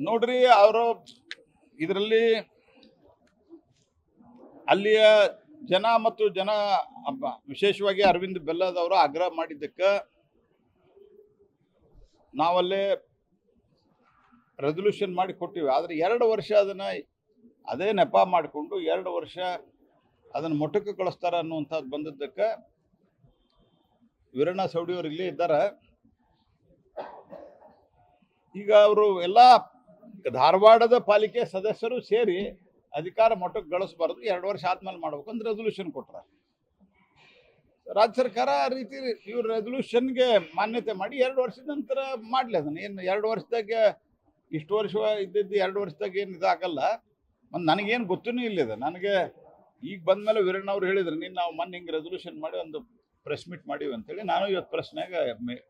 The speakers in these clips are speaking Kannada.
ನೋಡ್ರಿ, ಅವರು ಇದರಲ್ಲಿ ಅಲ್ಲಿಯ ಜನ ಮತ್ತು ವಿಶೇಷವಾಗಿ ಅರವಿಂದ್ ಬೆಲ್ಲದವರು ಆಗ್ರಹ ಮಾಡಿದ್ದಕ್ಕೆ ನಾವಲ್ಲೇ ರೆಸಲ್ಯೂಷನ್ ಮಾಡಿ ಕೊಟ್ಟಿವಿ. ಆದರೆ 2 ವರ್ಷ ಅದನ್ನು ಅದೇ ನೆಪ ಮಾಡಿಕೊಂಡು 2 ವರ್ಷ ಅದನ್ನು ಮೊಟಕ್ಕೆ ಕಳಿಸ್ತಾರೆ ಅನ್ನುವಂಥದ್ದು ಬಂದದ್ದಕ್ಕೆ ವೀರಣ್ಣ ಸವಡಿಯವರು ಇಲ್ಲೇ ಇದ್ದಾರೆ. ಈಗ ಅವರು ಎಲ್ಲ ಧಾರವಾಡದ ಪಾಲಿಕೆ ಸದಸ್ಯರು ಸೇರಿ ಅಧಿಕಾರ ಮೊಟಕ್ಕೆ ಗಳಿಸಬಾರ್ದು, 2 ವರ್ಷ ಆದ್ಮೇಲೆ ಮಾಡ್ಬೇಕು ಅಂತ ರೆಸಲ್ಯೂಷನ್ ಕೊಟ್ರ. ರಾಜ್ಯ ಸರ್ಕಾರ ಆ ರೀತಿ ಇವ್ರ ರೆಸಲ್ಯೂಷನ್ಗೆ ಮಾನ್ಯತೆ ಮಾಡಿ 2 ವರ್ಷದ ನಂತರ ಮಾಡಲಿ ಅದನ್ನು. ಏನು 2 ವರ್ಷದಾಗ ಇಷ್ಟು ವರ್ಷ ಇದ್ದಿದ್ದು 2 ವರ್ಷದಾಗ ಏನು ಇದಾಗಲ್ಲ. ಮತ್ತು ನನಗೇನು ಗೊತ್ತೂ ಇಲ್ಲಿದೆ. ನನಗೆ ಈಗ ಬಂದಮೇಲೆ ವೀರಣ್ಣ ಅವ್ರು ಹೇಳಿದ್ರು, ನಾವು ಮೊನ್ನೆ ಹಿಂಗೆ ರೆಸಲ್ಯೂಷನ್ ಮಾಡಿ ಒಂದು ಪ್ರೆಸ್ ಮೀಟ್ ಮಾಡೀವಿ ಅಂತೇಳಿ ನಾನು ಇವತ್ತು ಪ್ರಶ್ನೆಗೆ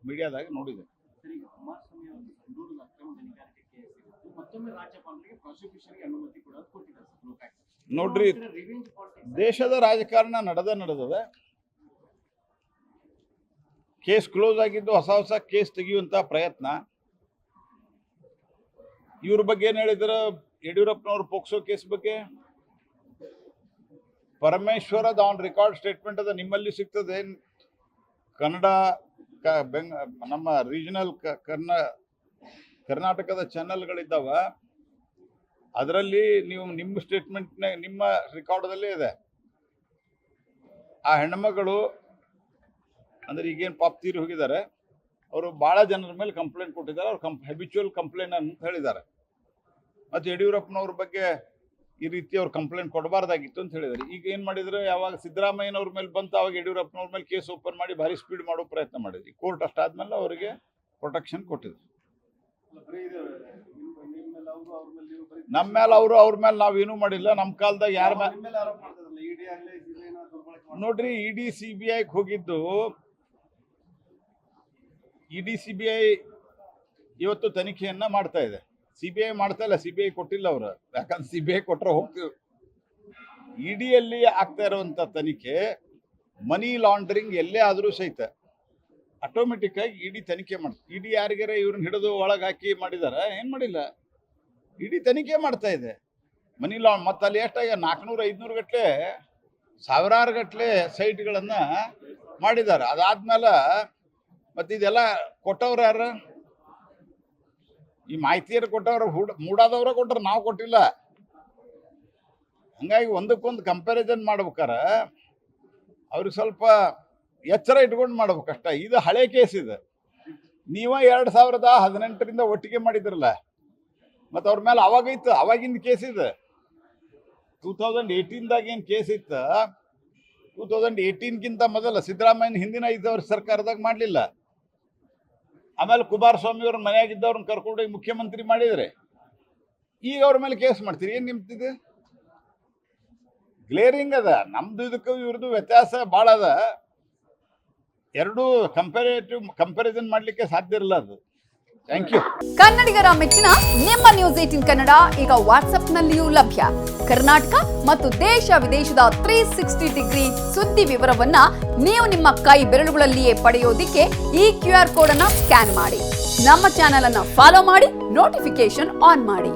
ಮೀಡಿಯಾದಾಗ ನೋಡಿದೆ. ನೋಡ್ರಿ, ದೇಶದ ರಾಜಕಾರಣ ನಡೆದದ. ಕೇಸ್ ಕ್ಲೋಸ್ ಆಗಿದ್ದು ಹೊಸ ಕೇಸ್ ತೆಗೆಯುವಂತ ಪ್ರಯತ್ನ. ಇವ್ರ ಬಗ್ಗೆ ಏನು ಹೇಳಿದ್ರು ಯಡಿಯೂರಪ್ಪನವ್ರ ಪೋಕ್ಸೋ ಕೇಸ್ ಬಗ್ಗೆ? ಪರಮೇಶ್ವರದ ಆನ್ ರೆಕಾರ್ಡ್ ಸ್ಟೇಟ್ಮೆಂಟ್ ಅದ, ನಿಮ್ಮಲ್ಲಿ ಸಿಗ್ತದೆ. ಕನ್ನಡ ನಮ್ಮ ರೀಜನಲ್ ಕರ್ನಾಟಕದ ಚಾನೆಲ್ಗಳಿದ್ದಾವ, ಅದರಲ್ಲಿ ನೀವು ನಿಮ್ಮ ಸ್ಟೇಟ್ಮೆಂಟ್ನ ನಿಮ್ಮ ರೆಕಾರ್ಡದಲ್ಲೇ ಇದೆ. ಆ ಹೆಣ್ಮಗಳು ಅಂದರೆ ಈಗೇನು ಪಾಪ ತೀರಿ ಹೋಗಿದ್ದಾರೆ, ಅವರು ಭಾಳ ಜನರ ಮೇಲೆ ಕಂಪ್ಲೇಂಟ್ ಕೊಟ್ಟಿದ್ದಾರೆ. ಅವ್ರು ಹ್ಯಾಬಿಚುವಲ್ ಕಂಪ್ಲೇಂಟ್ ಅಂತ ಹೇಳಿದ್ದಾರೆ. ಮತ್ತು ಯಡಿಯೂರಪ್ಪನವ್ರ ಬಗ್ಗೆ ಈ ರೀತಿ ಅವ್ರು ಕಂಪ್ಲೇಂಟ್ ಕೊಡಬಾರ್ದಾಗಿತ್ತು ಅಂತ ಹೇಳಿದ್ದಾರೆ. ಈಗ ಏನು ಮಾಡಿದ್ರು, ಯಾವಾಗ ಸಿದ್ದರಾಮಯ್ಯನವ್ರ ಮೇಲೆ ಬಂತು ಅವಾಗ ಯಡಿಯೂರಪ್ಪನವ್ರ ಮೇಲೆ ಕೇಸ್ ಓಪನ್ ಮಾಡಿ ಭಾರಿ ಸ್ಪೀಡ್ ಮಾಡೋ ಪ್ರಯತ್ನ ಮಾಡಿದ್ವಿ. ಕೋರ್ಟ್ ಅಷ್ಟಾದ್ಮೇಲೆ ಅವರಿಗೆ ಪ್ರೊಟೆಕ್ಷನ್ ಕೊಟ್ಟಿದ್ರು. ನಮ್ಮ ಮೇಲೆ ಅವ್ರ ಮೇಲೆ ನಾವೇನೂ ಮಾಡಿಲ್ಲ. ನಮ್ಮ ಕಾಲದಾಗ ಯಾರ ಮೇಲೆ ನೋಡ್ರಿ, ಇಡಿ CBI ಹೋಗಿದ್ದು, ಇಡಿ CBI ಇವತ್ತು ತನಿಖೆಯನ್ನ ಮಾಡ್ತಾ ಇದೆ. CBI ಮಾಡ್ತಾ ಇಲ್ಲ, CBI ಕೊಟ್ಟಿಲ್ಲ ಅವರು. ಯಾಕಂದ್ರೆ CBI ಕೊಟ್ಟರೆ ಹೋಗ್ತೀವಿ. ಇಡಿಯಲ್ಲಿ ಆಗ್ತಾ ಇರುವಂತ ತನಿಖೆ ಮನಿ ಲಾಂಡ್ರಿಂಗ್ ಎಲ್ಲೇ ಆದರೂ ಸಹಿತ ಆಟೋಮೆಟಿಕ್ ಆಗಿ ಇಡಿ ತನಿಖೆ ಮಾಡ್ತಾರೆ. ಇಡಿ ಯಾರಿಗಾರ ಇವ್ರನ್ನ ಹಿಡಿದು ಒಳಗೆ ಹಾಕಿ ಮಾಡಿದಾರ? ಏನು ಮಾಡಿಲ್ಲ. ಇಡಿ ತನಿಖೆ ಮಾಡ್ತಾ ಇದೆ ಮನಿ ಲಾಂಡ್. ಮತ್ತು ಅಲ್ಲಿ ಎಷ್ಟಾಗ 400-500 ಗಟ್ಟಲೆ ಸಾವಿರಾರು ಗಟ್ಟಲೆ ಸೈಟ್ಗಳನ್ನು ಮಾಡಿದ್ದಾರೆ. ಅದಾದ್ಮೇಲೆ ಮತ್ತು ಇದೆಲ್ಲ ಕೊಟ್ಟವ್ರು ಯಾರು? ಈ ಮಾಹಿತಿಯರು ಕೊಟ್ಟವ್ರು ಮೂಡಾದವ್ರ ಕೊಟ್ಟರು, ನಾವು ಕೊಟ್ಟಿಲ್ಲ. ಹಂಗಾಗಿ ಒಂದಕ್ಕೊಂದು ಕಂಪ್ಯಾರಿಸನ್ ಮಾಡ್ಬೇಕಾರ ಅವ್ರಿಗೆ ಸ್ವಲ್ಪ ಎಚ್ಚರ ಇಟ್ಕೊಂಡು ಮಾಡ್ಬೇಕಷ್ಟ. ಇದು ಹಳೆ ಕೇಸ್ ಇದೆ. ನೀವ 2018ರಿಂದ ಒಟ್ಟಿಗೆ ಮಾಡಿದ್ರಲ್ಲ, ಮತ್ತು ಅವ್ರ ಮೇಲೆ ಅವಾಗೈತು, ಅವಾಗಿಂದ ಕೇಸ್ ಇದೆ. 2018ದಾಗ ಏನು ಕೇಸ್ ಇತ್ತು, 2018ಗಿಂತ ಮೊದಲ ಸಿದ್ದರಾಮಯ್ಯನ ಹಿಂದಿನ 5 ವರ್ಷ ಸರ್ಕಾರದಾಗ ಮಾಡಲಿಲ್ಲ. ಆಮೇಲೆ ಕುಮಾರಸ್ವಾಮಿ ಅವ್ರ ಮನೆಯಾಗಿದ್ದವ್ರನ್ನ ಕರ್ಕೊಂಡೋಗಿ ಮುಖ್ಯಮಂತ್ರಿ ಮಾಡಿದರೆ ಈಗ ಅವ್ರ ಮೇಲೆ ಕೇಸ್ ಮಾಡ್ತೀರಿ. ಏನು ನಿಮ್ತಿದೆ? ಗ್ಲೇರಿಂಗ್ ಅದ. ನಮ್ದು ಇದಕ್ಕೂ ಇವ್ರದ್ದು ವ್ಯತ್ಯಾಸ ಭಾಳ ಅದ. ಎರಡೂ ಕಂಪ್ಯಾರಿಸನ್ ಮಾಡಲಿಕ್ಕೆ ಸಾಧ್ಯ ಇರಲ್ಲ ಅದು. Thank you. ಕನ್ನಡಿಗರ ಮೆಚ್ಚಿನ ನಿಮ್ಮ ನ್ಯೂಸ್ 18 ಕನ್ನಡ ಈಗ ವಾಟ್ಸ್ಆಪ್ನಲ್ಲಿಯೂ ಲಭ್ಯ. ಕರ್ನಾಟಕ ಮತ್ತು ದೇಶ ವಿದೇಶದ 360 ಡಿಗ್ರಿ ಸುದ್ದಿ ವಿವರವನ್ನ ನೀವು ನಿಮ್ಮ ಕೈ ಬೆರಳುಗಳಲ್ಲಿಯೇ ಪಡೆಯೋದಿಕ್ಕೆ ಈ QR ಕೋಡ್ ಅನ್ನ ಸ್ಕ್ಯಾನ್ ಮಾಡಿ. ನಮ್ಮ ಚಾನೆಲ್ ಅನ್ನ ಫಾಲೋ ಮಾಡಿ, ನೋಟಿಫಿಕೇಶನ್ ಆನ್ ಮಾಡಿ.